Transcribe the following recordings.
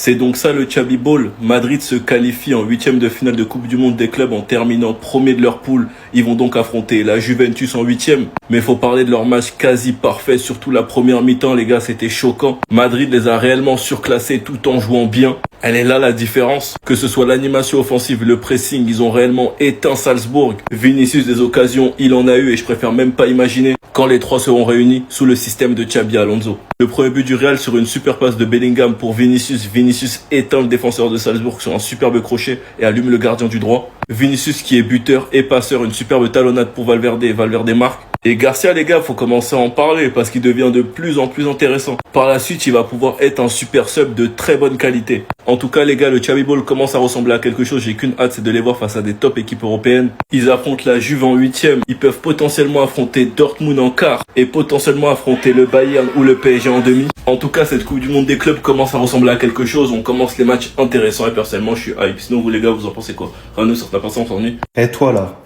C'est donc ça le Chabi Ball. Madrid se qualifie en huitième de finale de Coupe du Monde des clubs en terminant premier de leur poule. Ils vont donc affronter la Juventus en huitième. Mais il faut parler de leur match quasi parfait, surtout la première mi-temps, les gars, c'était choquant. Madrid les a réellement surclassés tout en jouant bien. Elle est là la différence. Que ce soit l'animation offensive, le pressing, ils ont réellement éteint Salzbourg. Vinicius, des occasions, il en a eu et je préfère même pas imaginer quand les trois seront réunis sous le système de Xabi Alonso. Le premier but du Real sur une super passe de Bellingham pour Vinicius. Vinicius éteint le défenseur de Salzbourg sur un superbe crochet et allume le gardien du droit. Vinicius qui est buteur et passeur, une superbe talonnade pour Valverde. Valverde marque. Et Garcia, les gars, faut commencer à en parler parce qu'il devient de plus en plus intéressant. Par la suite, il va pouvoir être un super sub de très bonne qualité. En tout cas, les gars, le Xabi Ball commence à ressembler à quelque chose. J'ai qu'une hâte, c'est de les voir face à des top équipes européennes. Ils affrontent la Juve en huitième. Ils peuvent potentiellement affronter Dortmund en quart et potentiellement affronter le Bayern ou le PSG en demi. En tout cas, cette Coupe du Monde des clubs commence à ressembler à quelque chose. On commence les matchs intéressants et personnellement, je suis hype. Sinon, vous les gars, vous en pensez quoi? Rano, sur ta personne, on s'ennuie. Et toi là,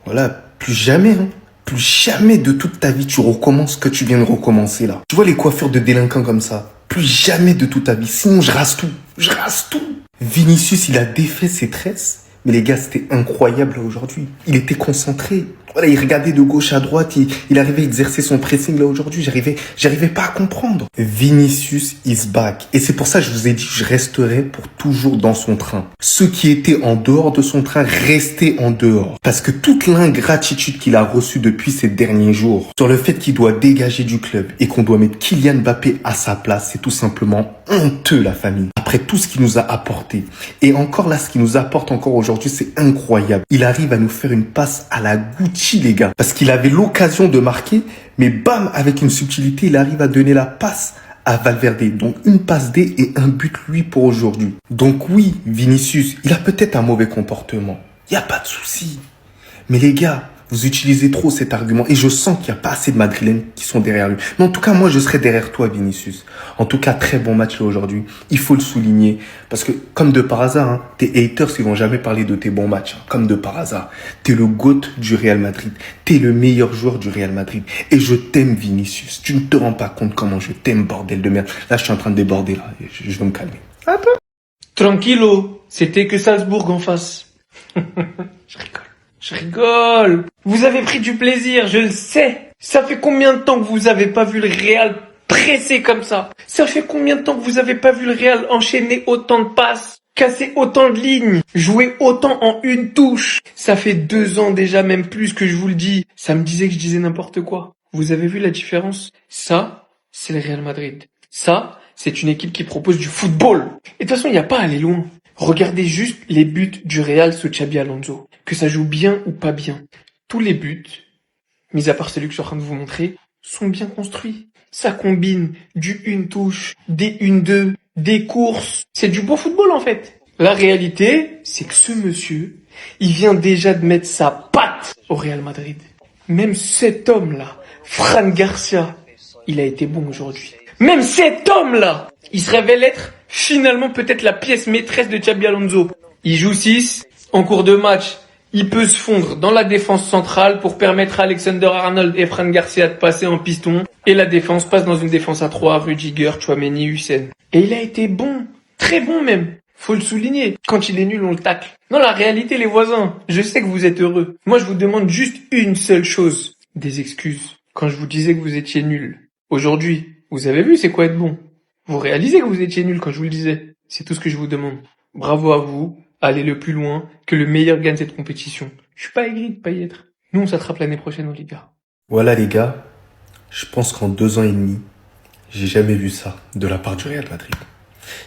voilà, plus jamais, hein. Plus jamais de toute ta vie tu recommences ce que tu viens de recommencer là. Tu vois les coiffures de délinquants comme ça. Plus jamais de toute ta vie. Sinon je rase tout. Je rase tout. Vinicius, il a défait ses tresses. Mais les gars, c'était incroyable là aujourd'hui. Il était concentré. Voilà, il regardait de gauche à droite. Il arrivait à exercer son pressing là aujourd'hui. J'arrivais pas à comprendre. Vinicius is back. Et c'est pour ça que je vous ai dit que je resterai pour toujours dans son train. Ceux qui étaient en dehors de son train, restaient en dehors. Parce que toute l'ingratitude qu'il a reçue depuis ces derniers jours, sur le fait qu'il doit dégager du club et qu'on doit mettre Kylian Mbappé à sa place, c'est tout simplement honteux, la famille. Après tout ce qu'il nous a apporté. Et encore là, ce qu'il nous apporte encore aujourd'hui, c'est incroyable. Il arrive à nous faire une passe à la Gucci, les gars. Parce qu'il avait l'occasion de marquer, mais bam, avec une subtilité, il arrive à donner la passe à Valverde. Donc une passe D et un but lui pour aujourd'hui. Donc oui, Vinicius, il a peut-être un mauvais comportement. Il n'y a pas de souci. Mais les gars, vous utilisez trop cet argument et je sens qu'il n'y a pas assez de Madrilènes qui sont derrière lui. Mais en tout cas, moi, je serai derrière toi, Vinicius. En tout cas, très bon match là aujourd'hui. Il faut le souligner parce que, comme de par hasard, hein, tes haters, ils vont jamais parler de tes bons matchs. Hein, comme de par hasard. T'es le GOAT du Real Madrid. T'es le meilleur joueur du Real Madrid. Et je t'aime, Vinicius. Tu ne te rends pas compte comment je t'aime, bordel de merde. Là, je suis en train de déborder, là. Je vais me calmer. Attends. Tranquillo, c'était que Salzbourg en face. Je rigole. Vous avez pris du plaisir, je le sais. Ça fait combien de temps que vous avez pas vu le Real presser comme ça? Ça fait combien de temps que vous avez pas vu le Real enchaîner autant de passes, casser autant de lignes, jouer autant en une touche? Ça fait 2 ans déjà, même plus que je vous le dis. Ça me disait que je disais n'importe quoi. Vous avez vu la différence? Ça, c'est le Real Madrid. Ça, c'est une équipe qui propose du football. Et de toute façon, il n'y a pas à aller loin. Regardez juste les buts du Real sous Xabi Alonso. Que ça joue bien ou pas bien. Tous les buts, mis à part celui que je suis en train de vous montrer, sont bien construits. Ça combine du une touche, des 1-2, des courses. C'est du beau football en fait. La réalité, c'est que ce monsieur, il vient déjà de mettre sa patte au Real Madrid. Même cet homme-là, Fran Garcia, il a été bon aujourd'hui. Même cet homme-là, il se révèle être finalement peut-être la pièce maîtresse de Xabi Alonso. Il joue 6, en cours de match, il peut se fondre dans la défense centrale pour permettre à Alexander-Arnold et Fran Garcia de passer en piston. Et la défense passe dans une défense à 3, Rudiger, Tchouaméni, Hussein. Et il a été bon, très bon même. Faut le souligner. Quand il est nul, on le tacle. Non, la réalité, les voisins, je sais que vous êtes heureux. Moi, je vous demande juste une seule chose. Des excuses. Quand je vous disais que vous étiez nuls. Aujourd'hui, vous avez vu c'est quoi être bon? Vous réalisez que vous étiez nuls quand je vous le disais. C'est tout ce que je vous demande. Bravo à vous. Allez le plus loin. Que le meilleur gagne cette compétition. Je suis pas aigri de pas y être. Nous, on s'attrape l'année prochaine en Liga. Voilà les gars, je pense qu'en 2 ans et demi, j'ai jamais vu ça de la part du Real Madrid.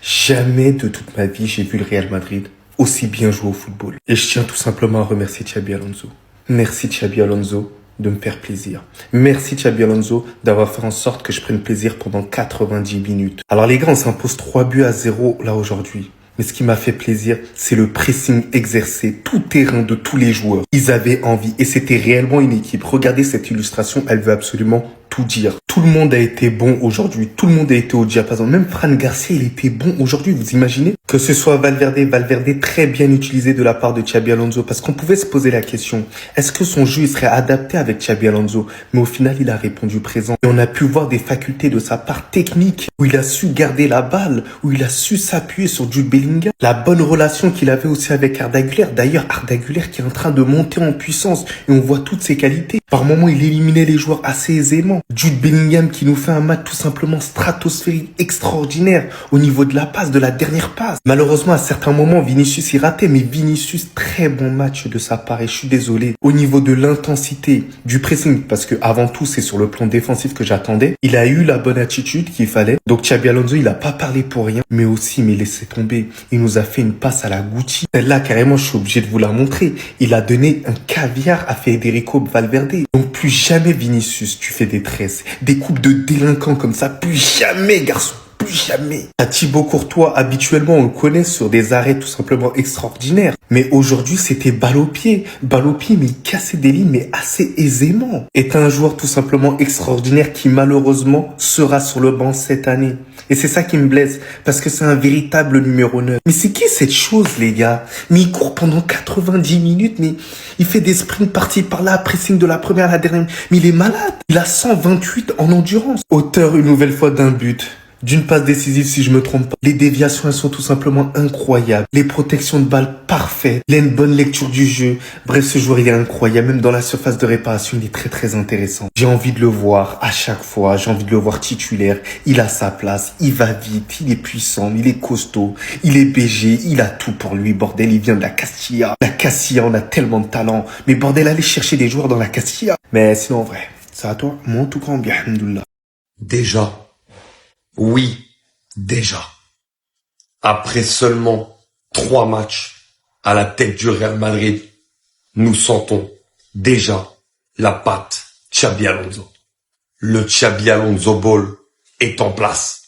Jamais de toute ma vie, j'ai vu le Real Madrid aussi bien jouer au football. Et je tiens tout simplement à remercier Xabi Alonso. Merci Xabi Alonso de me faire plaisir. Merci Xabi Alonso d'avoir fait en sorte que je prenne plaisir pendant 90 minutes. Alors les gars, on s'impose 3-0 là aujourd'hui. Mais ce qui m'a fait plaisir, c'est le pressing exercé, tout terrain de tous les joueurs. Ils avaient envie et c'était réellement une équipe. Regardez cette illustration, elle veut absolument tout dire. Tout le monde a été bon aujourd'hui. Tout le monde a été au diapason. Même Fran Garcia, il était bon aujourd'hui. Vous imaginez? Que ce soit Valverde très bien utilisé de la part de Xabi Alonso. Parce qu'on pouvait se poser la question. Est-ce que son jeu, il serait adapté avec Xabi Alonso? Mais au final, il a répondu présent. Et on a pu voir des facultés de sa part technique. Où il a su garder la balle. Où il a su s'appuyer sur Jude Bellingham. La bonne relation qu'il avait aussi avec Arda Güler. D'ailleurs, Arda Güler qui est en train de monter en puissance. Et on voit toutes ses qualités. Par moments, il éliminait les joueurs assez aisément. Jude Bellingham qui nous fait un match tout simplement stratosphérique, extraordinaire au niveau de la passe, de la dernière passe. Malheureusement, à certains moments, Vinicius y ratait, mais Vinicius, très bon match de sa part et je suis désolé. Au niveau de l'intensité, du pressing, parce que avant tout, c'est sur le plan défensif que j'attendais. Il a eu la bonne attitude qu'il fallait. Donc Xabi Alonso, il a pas parlé pour rien, mais aussi, mais laissez tomber. Il nous a fait une passe à la Gucci. Celle-là, carrément, je suis obligé de vous la montrer. Il a donné un caviar à Federico Valverde. Donc plus jamais Vinicius, tu fais des tresses, des coupes de délinquants comme ça, plus jamais garçon, plus jamais. À Thibaut Courtois, habituellement on le connaît sur des arrêts tout simplement extraordinaires, mais aujourd'hui c'était balle au pied, mais il cassait des lignes mais assez aisément. Est un joueur tout simplement extraordinaire qui malheureusement sera sur le banc cette année. Et c'est ça qui me blesse, parce que c'est un véritable numéro 9. Mais c'est qui cette chose, les gars? Mais il court pendant 90 minutes, mais il fait des sprints par-ci par-là, pressing de la première à la dernière. Mais il est malade. Il a 128 en endurance. Auteur une nouvelle fois d'un but. D'une passe décisive si je me trompe pas. Les déviations, elles sont tout simplement incroyables. Les protections de balles parfaites. Il a une bonne lecture du jeu. Bref, ce joueur, il est incroyable. Même dans la surface de réparation, il est très très intéressant. J'ai envie de le voir à chaque fois. J'ai envie de le voir titulaire. Il a sa place. Il va vite. Il est puissant. Il est costaud. Il est BG. Il a tout pour lui. Bordel, il vient de la Castilla. La Castilla, on a tellement de talent. Mais bordel, allez chercher des joueurs dans la Castilla. Mais sinon, en vrai, c'est à toi. Moi, en tout cas, bien, alhamdoulilah. Déjà. Oui, déjà. Après seulement 3 matchs à la tête du Real Madrid, nous sentons déjà la patte Xabi Alonso. Le Xabi Alonso Ball est en place.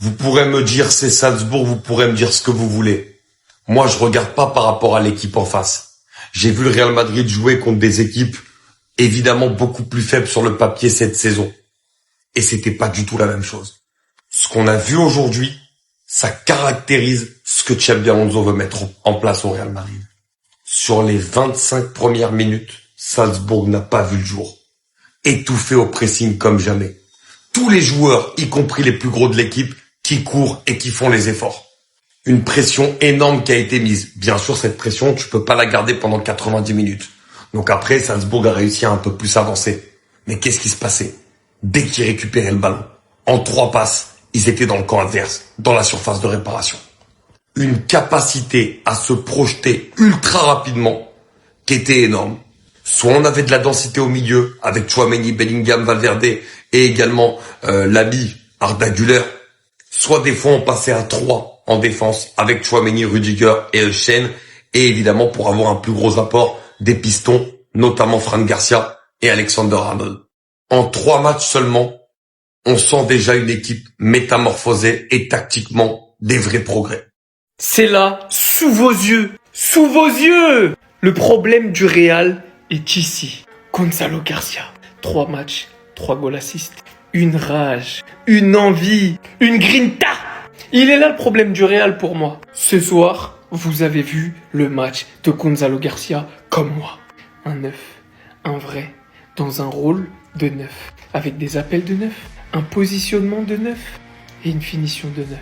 Vous pourrez me dire c'est Salzbourg, vous pourrez me dire ce que vous voulez. Moi, je regarde pas par rapport à l'équipe en face. J'ai vu le Real Madrid jouer contre des équipes évidemment beaucoup plus faibles sur le papier cette saison. Et c'était pas du tout la même chose. Ce qu'on a vu aujourd'hui, ça caractérise ce que Xabi Alonso veut mettre en place au Real Madrid. Sur les 25 premières minutes, Salzbourg n'a pas vu le jour. Étouffé au pressing comme jamais. Tous les joueurs, y compris les plus gros de l'équipe, qui courent et qui font les efforts. Une pression énorme qui a été mise. Bien sûr, cette pression, tu peux pas la garder pendant 90 minutes. Donc après, Salzbourg a réussi à un peu plus avancer. Mais qu'est-ce qui se passait? Dès qu'ils récupéraient le ballon, en 3 passes, ils étaient dans le camp adverse, dans la surface de réparation. Une capacité à se projeter ultra rapidement qui était énorme. Soit on avait de la densité au milieu avec Tchouaméni, Bellingham, Valverde et également l'ami Arda Güler. Soit des fois on passait à 3 en défense avec Tchouaméni, Rudiger et Shen. Et évidemment pour avoir un plus gros apport des pistons, notamment Fran Garcia et Alexander-Arnold. En 3 matchs seulement, on sent déjà une équipe métamorphosée et tactiquement des vrais progrès. C'est là, sous vos yeux. Sous vos yeux! Le problème du Real est ici. Gonzalo Garcia. 3 matchs, 3 goals assists. Une rage, une envie, une grinta. Il est là le problème du Real pour moi. Ce soir, vous avez vu le match de Gonzalo Garcia comme moi. Un 9, un vrai, dans un rôle de 9. Avec des appels de 9, un positionnement de 9 et une finition de 9.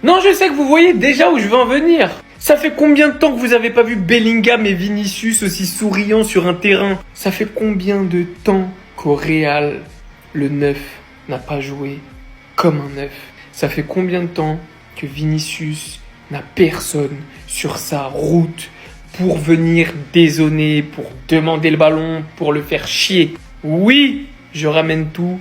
Non, je sais que vous voyez déjà où je veux en venir. Ça fait combien de temps que vous avez pas vu Bellingham et Vinicius aussi souriants sur un terrain? Ça fait combien de temps qu'au Real, le 9 n'a pas joué comme un 9? Ça fait combien de temps que Vinicius n'a personne sur sa route pour venir dézonner, pour demander le ballon, pour le faire chier? Oui, je ramène tout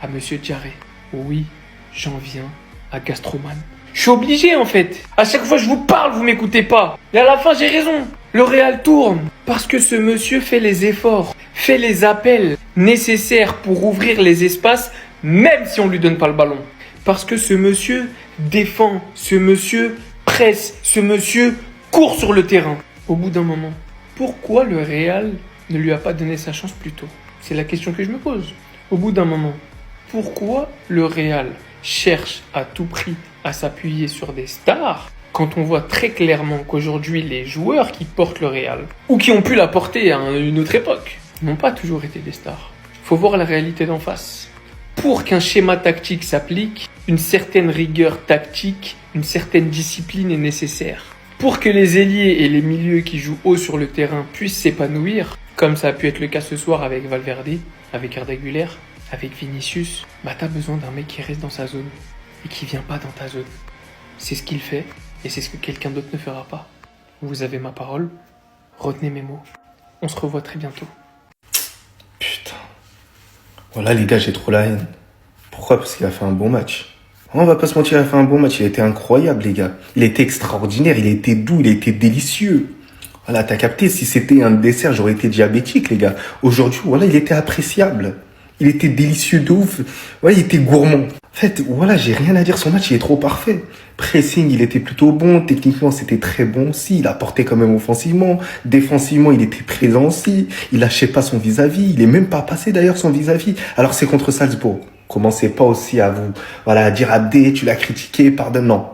à Monsieur Jarret. Oui, j'en viens à Gastroman. Je suis obligé en fait. À chaque fois que je vous parle, vous m'écoutez pas. Et à la fin, j'ai raison. Le Real tourne. Parce que ce monsieur fait les efforts, fait les appels nécessaires pour ouvrir les espaces, même si on lui donne pas le ballon. Parce que ce monsieur défend, ce monsieur presse, ce monsieur court sur le terrain. Au bout d'un moment, pourquoi le Real ne lui a pas donné sa chance plus tôt? C'est la question que je me pose. Au bout d'un moment, pourquoi le Real cherche à tout prix à s'appuyer sur des stars quand on voit très clairement qu'aujourd'hui les joueurs qui portent le Real, ou qui ont pu la porter à une autre époque, n'ont pas toujours été des stars. Faut voir la réalité d'en face. Pour qu'un schéma tactique s'applique, une certaine rigueur tactique, une certaine discipline est nécessaire. Pour que les ailiers et les milieux qui jouent haut sur le terrain puissent s'épanouir, comme ça a pu être le cas ce soir avec Valverde, avec Arda Güler, avec Vinicius, t'as besoin d'un mec qui reste dans sa zone et qui vient pas dans ta zone. C'est ce qu'il fait et c'est ce que quelqu'un d'autre ne fera pas. Vous avez ma parole, retenez mes mots. On se revoit très bientôt. Putain. Voilà les gars, j'ai trop la haine. Pourquoi? Parce qu'il a fait un bon match. On va pas se mentir, il a fait un bon match. Il a été incroyable les gars. Il a été extraordinaire, il a été doux, il a été délicieux. Voilà, t'as capté, si c'était un dessert, j'aurais été diabétique les gars. Aujourd'hui, voilà, il était appréciable. Il était délicieux de ouf. Ouais, il était gourmand. En fait, voilà, j'ai rien à dire. Son match, il est trop parfait. Pressing, il était plutôt bon. Techniquement, c'était très bon aussi. Il apportait quand même offensivement. Défensivement, il était présent aussi. Il lâchait pas son vis-à-vis. Il est même pas passé d'ailleurs son vis-à-vis. Alors, c'est contre Salzbourg. Commencez pas aussi à vous, voilà, à dire Abdé, tu l'as critiqué, pardon. Non.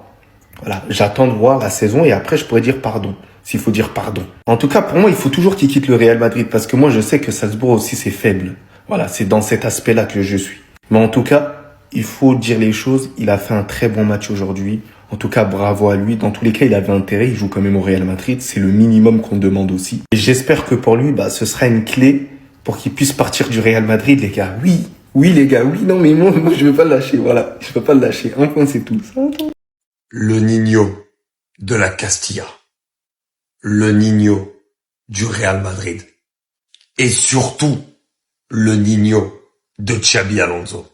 Voilà, j'attends de voir la saison et après, je pourrais dire pardon. S'il faut dire pardon. En tout cas, pour moi, il faut toujours qu'il quitte le Real Madrid parce que moi, je sais que Salzbourg aussi, c'est faible. Voilà, c'est dans cet aspect-là que je suis. Mais en tout cas, il faut dire les choses. Il a fait un très bon match aujourd'hui. En tout cas, bravo à lui. Dans tous les cas, il avait intérêt. Il joue quand même au Real Madrid. C'est le minimum qu'on demande aussi. Et j'espère que pour lui, ce sera une clé pour qu'il puisse partir du Real Madrid, les gars. Oui. Oui, les gars. Oui, non, mais moi, je veux pas le lâcher. Voilà. Je peux pas le lâcher. Un point, c'est tout. Le Niño de la Castilla. Le Niño du Real Madrid. Et surtout, le Niño de Xabi Alonso.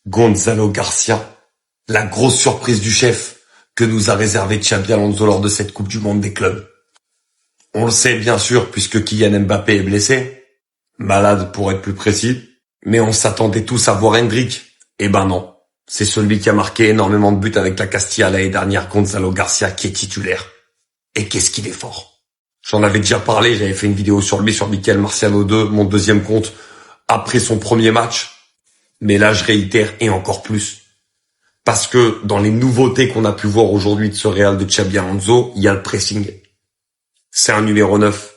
Gonzalo Garcia, la grosse surprise du chef que nous a réservé Xabi Alonso lors de cette Coupe du Monde des clubs. On le sait bien sûr puisque Kylian Mbappé est blessé, malade pour être plus précis, mais on s'attendait tous à voir Endrick. Eh ben non, c'est celui qui a marqué énormément de buts avec la Castilla l'année dernière, Gonzalo Garcia, qui est titulaire. Et qu'est-ce qu'il est fort. J'en avais déjà parlé, j'avais fait une vidéo sur lui, sur Michael Marciano 2, mon deuxième compte, après son premier match. Mais là, je réitère, et encore plus. Parce que dans les nouveautés qu'on a pu voir aujourd'hui de ce Real de Xabi Alonso, il y a le pressing. C'est un numéro 9.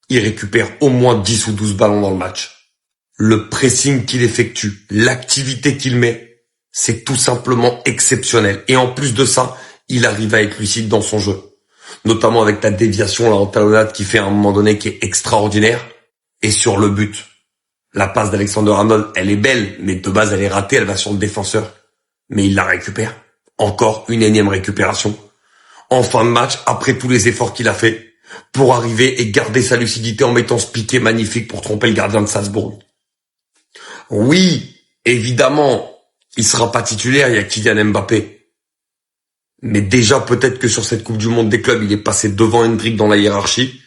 Il récupère au moins 10 ou 12 ballons dans le match. Le pressing qu'il effectue, l'activité qu'il met, c'est tout simplement exceptionnel. Et en plus de ça, il arrive à être lucide dans son jeu. Notamment avec la déviation là en talonnade qui fait à un moment donné qui est extraordinaire. Et sur le but. La passe d'Alexander Arnold, elle est belle, mais de base elle est ratée, elle va sur le défenseur. Mais il la récupère. Encore une énième récupération. En fin de match, après tous les efforts qu'il a fait, pour arriver et garder sa lucidité en mettant ce piqué magnifique pour tromper le gardien de Salzbourg. Oui, évidemment, il sera pas titulaire, il y a Kylian Mbappé. Mais déjà peut-être que sur cette Coupe du Monde des clubs, il est passé devant Endrick dans la hiérarchie.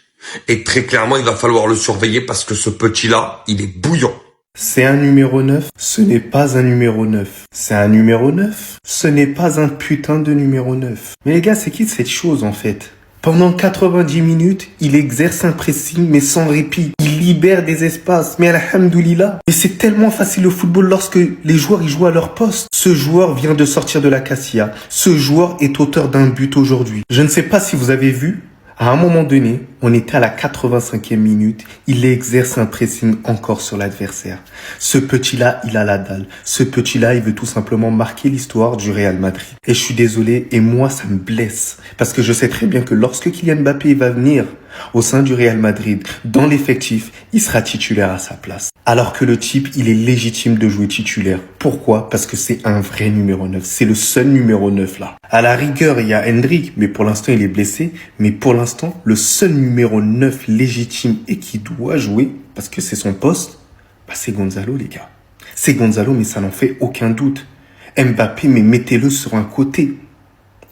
Et très clairement, il va falloir le surveiller parce que ce petit-là, il est bouillant. C'est un numéro 9, ce n'est pas un numéro 9. C'est un numéro 9, ce n'est pas un putain de numéro 9. Mais les gars, c'est qui cette chose en fait? Pendant 90 minutes, il exerce un pressing mais sans répit. Il libère des espaces, mais alhamdoulilah. Et c'est tellement facile le football lorsque les joueurs y jouent à leur poste. Ce joueur vient de sortir de la Castilla. Ce joueur est auteur d'un but aujourd'hui. Je ne sais pas si vous avez vu, à un moment donné, on était à la 85e minute, il exerce un pressing encore sur l'adversaire. Ce petit-là, il a la dalle. Ce petit-là, il veut tout simplement marquer l'histoire du Real Madrid. Et je suis désolé, et moi, ça me blesse. Parce que je sais très bien que lorsque Kylian Mbappé va venir au sein du Real Madrid, dans l'effectif, il sera titulaire à sa place. Alors que le type, il est légitime de jouer titulaire. Pourquoi? Parce que c'est un vrai numéro 9. C'est le seul numéro 9 là. À la rigueur, il y a Endrick, mais pour l'instant, il est blessé. Mais pour l'instant, le seul numéro 9 légitime et qui doit jouer, parce que c'est son poste, c'est Gonzalo, les gars. C'est Gonzalo, mais ça n'en fait aucun doute. Mbappé, mais mettez-le sur un côté.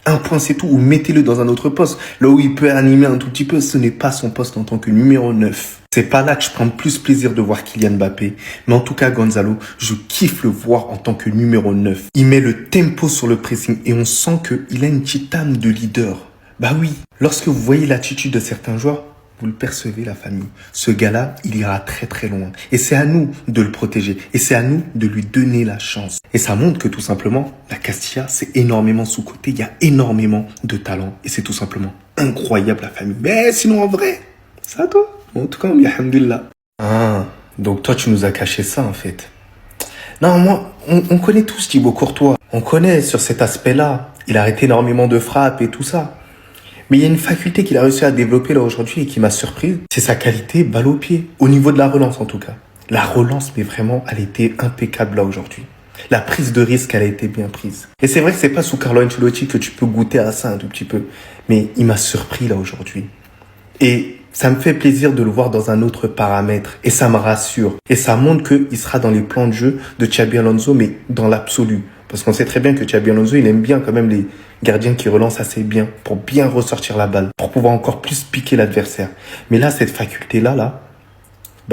Un point, c'est tout. Ou mettez-le dans un autre poste. Là où il peut animer un tout petit peu, ce n'est pas son poste en tant que numéro 9. C'est pas là que je prends plus plaisir de voir Kylian Mbappé. Mais en tout cas, Gonzalo, je kiffe le voir en tant que numéro 9. Il met le tempo sur le pressing et on sent qu'il a une petite âme de leader. Bah oui, lorsque vous voyez l'attitude de certains joueurs, Vous le percevez, la famille. Ce gars-là, il ira très très loin. Et c'est à nous de le protéger. Et c'est à nous de lui donner la chance. Et ça montre que tout simplement, la Castilla, c'est énormément sous-coté. Il y a énormément de talent. Et c'est tout simplement incroyable, la famille. Mais sinon, en vrai, ça toi. En tout cas, alhamdoulilah. Ah, donc toi, tu nous as caché ça, en fait. Non, moi, on connaît tous Thibaut Courtois. On connaît sur cet aspect-là. Il arrête énormément de frappes et tout ça. Mais il y a une faculté qu'il a réussi à développer là aujourd'hui et qui m'a surprise. C'est sa qualité balle au pied. Au niveau de la relance en tout cas. La relance, mais vraiment, elle était impeccable là aujourd'hui. La prise de risque, elle a été bien prise. Et c'est vrai que c'est pas sous Carlo Ancelotti que tu peux goûter à ça un tout petit peu. Mais il m'a surpris là aujourd'hui. Et ça me fait plaisir de le voir dans un autre paramètre. Et ça me rassure. Et ça montre qu'il sera dans les plans de jeu de Xabi Alonso, mais dans l'absolu. Parce qu'on sait très bien que Xabi Alonso, il aime bien quand même les gardiens qui relancent assez bien pour bien ressortir la balle, pour pouvoir encore plus piquer l'adversaire. Mais là, cette faculté-là,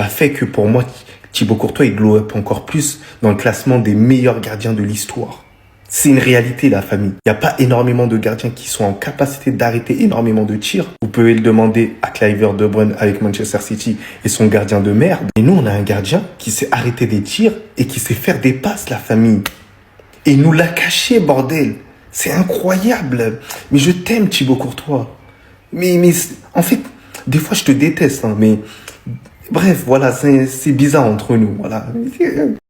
fait que pour moi, Thibaut Courtois, il glow up encore plus dans le classement des meilleurs gardiens de l'histoire. C'est une réalité, la famille. Il n'y a pas énormément de gardiens qui sont en capacité d'arrêter énormément de tirs. Vous pouvez le demander à Clivert De Bruyne avec Manchester City et son gardien de merde. Et nous, on a un gardien qui sait arrêter des tirs et qui sait faire des passes, la famille. Et il nous l'a caché, bordel. C'est incroyable. Mais je t'aime, Thibaut Courtois. Mais en fait, des fois, je te déteste. Mais bref, voilà, c'est bizarre entre nous. Voilà.